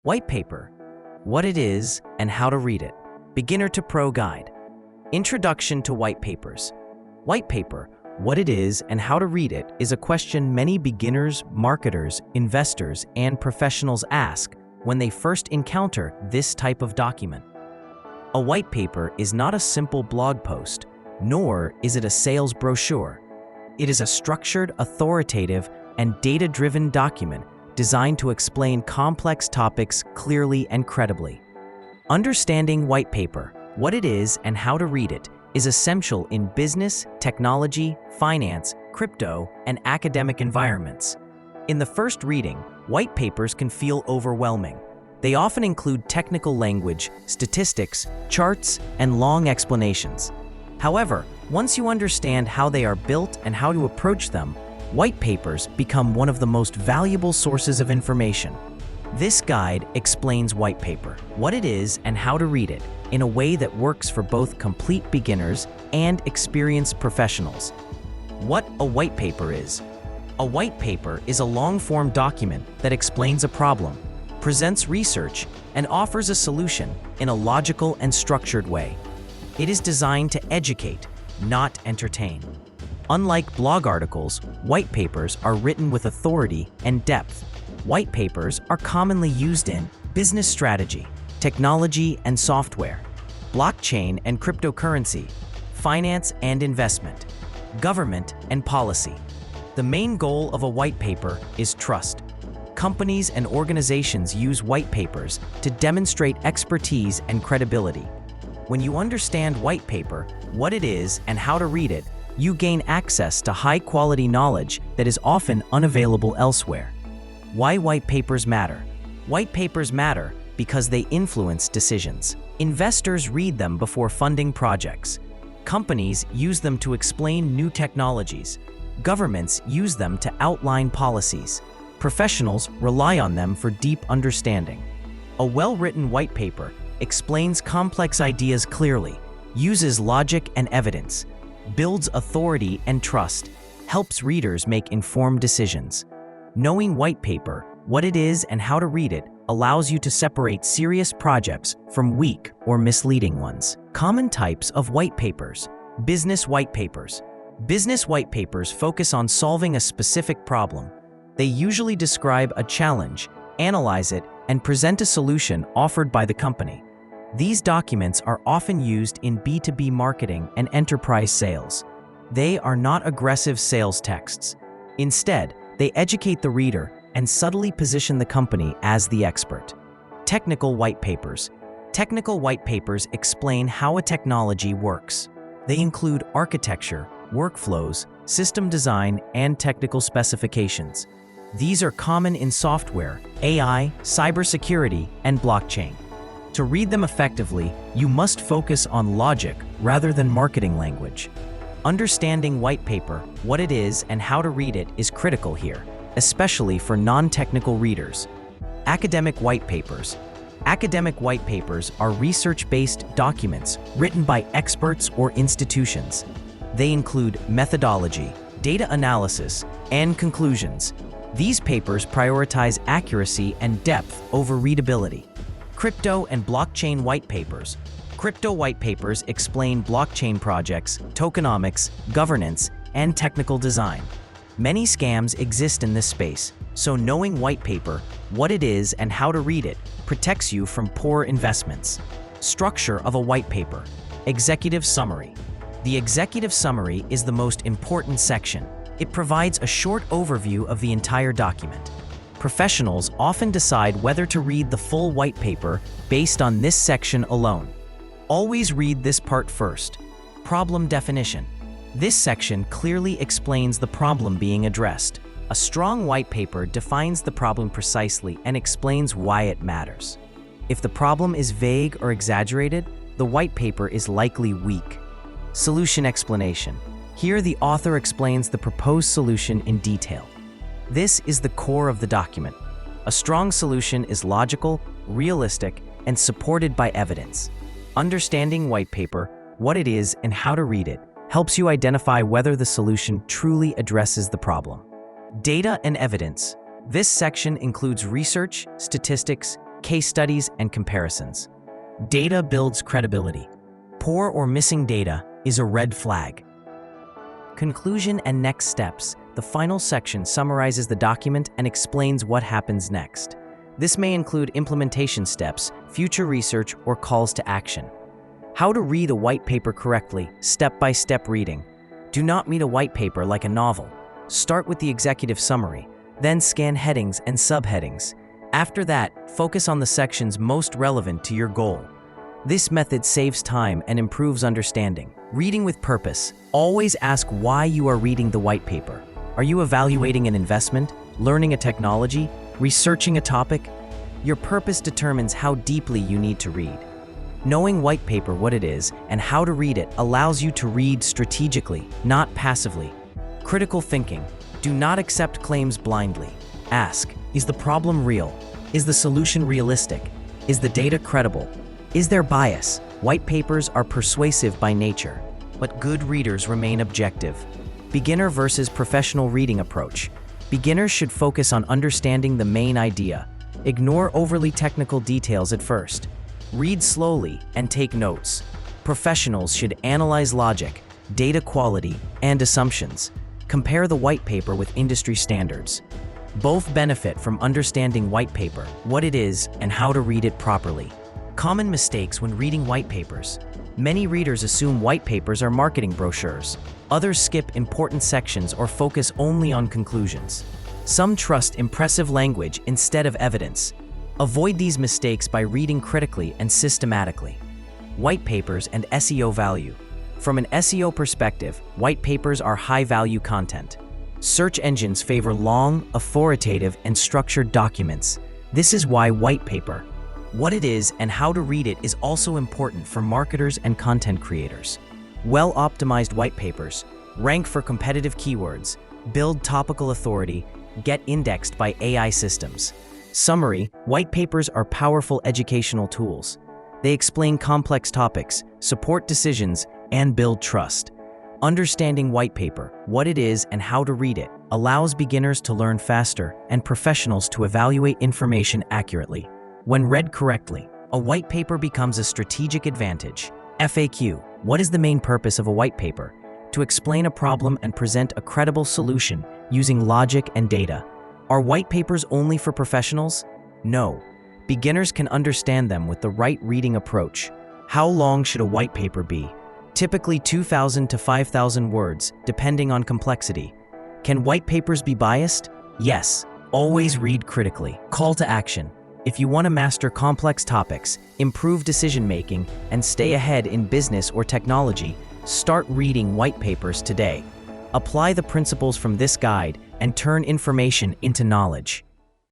White paper, what it is and how to read it. Beginner to Pro Guide. Introduction to white papers. White paper, what it is and how to read it is a question many beginners, marketers, investors, and professionals ask when they first encounter this type of document. A white paper is not a simple blog post, nor is it a sales brochure. It is a structured, authoritative, and data-driven document designed to explain complex topics clearly and credibly. Understanding white paper, what it is and how to read it, is essential in business, technology, finance, crypto, and academic environments. In the first reading, white papers can feel overwhelming. They often include technical language, statistics, charts, and long explanations. However, once you understand how they are built and how to approach them, white papers become one of the most valuable sources of information. This guide explains white paper, what it is and how to read it, in a way that works for both complete beginners and experienced professionals. What a white paper is. A white paper is a long-form document that explains a problem, presents research, and offers a solution in a logical and structured way. It is designed to educate, not entertain. Unlike blog articles, white papers are written with authority and depth. White papers are commonly used in business strategy, technology and software, blockchain and cryptocurrency, finance and investment, government and policy. The main goal of a white paper is trust. Companies and organizations use white papers to demonstrate expertise and credibility. When you understand white paper, what it is and how to read it, you gain access to high-quality knowledge that is often unavailable elsewhere. Why white papers matter? White papers matter because they influence decisions. Investors read them before funding projects. Companies use them to explain new technologies. Governments use them to outline policies. Professionals rely on them for deep understanding. A well-written white paper explains complex ideas clearly, uses logic and evidence, builds authority and trust, helps readers make informed decisions. Knowing white paper, what it is and how to read it, allows you to separate serious projects from weak or misleading ones. Common types of white papers. Business white papers. Business white papers focus on solving a specific problem. They usually describe a challenge, analyze it, and present a solution offered by the company. These documents are often used in B2B marketing and enterprise sales. They are not aggressive sales texts. Instead, they educate the reader and subtly position the company as the expert. Technical white papers. Technical white papers explain how a technology works. They include architecture, workflows, system design, and technical specifications. These are common in software, AI, cybersecurity, and blockchain. To read them effectively, you must focus on logic rather than marketing language. Understanding white paper, what it is and how to read it is critical here, especially for non-technical readers. Academic white papers. Academic white papers are research-based documents written by experts or institutions. They include methodology, data analysis, and conclusions. These papers prioritize accuracy and depth over readability. Crypto and blockchain white papers. Crypto white papers explain blockchain projects, tokenomics, governance, and technical design. Many scams exist in this space, so knowing white paper, what it is and how to read it, protects you from poor investments. Structure of a white paper. Executive summary. The executive summary is the most important section. It provides a short overview of the entire document. Professionals often decide whether to read the full white paper based on this section alone. Always read this part first. Problem definition. This section clearly explains the problem being addressed. A strong white paper defines the problem precisely and explains why it matters. If the problem is vague or exaggerated, the white paper is likely weak. Solution explanation. Here the author explains the proposed solution in detail. This is the core of the document. A strong solution is logical, realistic, and supported by evidence. Understanding white paper, what it is and how to read it, helps you identify whether the solution truly addresses the problem. Data and evidence. This section includes research, statistics, case studies, and comparisons. Data builds credibility. Poor or missing data is a red flag. Conclusion and next steps. The final section summarizes the document and explains what happens next. This may include implementation steps, future research, or calls to action. How to read a white paper correctly, step-by-step reading. Do not read a white paper like a novel. Start with the executive summary, then scan headings and subheadings. After that, focus on the sections most relevant to your goal. This method saves time and improves understanding. Reading with purpose. Always ask why you are reading the white paper. Are you evaluating an investment, learning a technology, researching a topic? Your purpose determines how deeply you need to read. Knowing white paper, what it is, and how to read it allows you to read strategically, not passively. Critical thinking. Do not accept claims blindly. Ask, is the problem real? Is the solution realistic? Is the data credible? Is there bias? White papers are persuasive by nature, but good readers remain objective. Beginner versus professional reading approach. Beginners should focus on understanding the main idea. Ignore overly technical details at first. Read slowly and take notes. Professionals should analyze logic, data quality, and assumptions. Compare the white paper with industry standards. Both benefit from understanding white paper, what it is, and how to read it properly. Common mistakes when reading white papers. Many readers assume white papers are marketing brochures. Others skip important sections or focus only on conclusions. Some trust impressive language instead of evidence. Avoid these mistakes by reading critically and systematically. White papers and SEO value. From an SEO perspective, white papers are high-value content. Search engines favor long, authoritative, and structured documents. This is why white paper, what it is and how to read it, is also important for marketers and content creators. Well-optimized white papers rank for competitive keywords, build topical authority, get indexed by AI systems. Summary: white papers are powerful educational tools. They explain complex topics, support decisions, and build trust. Understanding white paper, what it is and how to read it, allows beginners to learn faster and professionals to evaluate information accurately. When read correctly, a white paper becomes a strategic advantage. FAQ: what is the main purpose of a white paper? To explain a problem and present a credible solution using logic and data. Are white papers only for professionals? No. Beginners can understand them with the right reading approach. How long should a white paper be? Typically 2,000 to 5,000 words, depending on complexity. Can white papers be biased? Yes. Always read critically. Call to action. If you want to master complex topics, improve decision-making, and stay ahead in business or technology, start reading white papers today. Apply the principles from this guide and turn information into knowledge.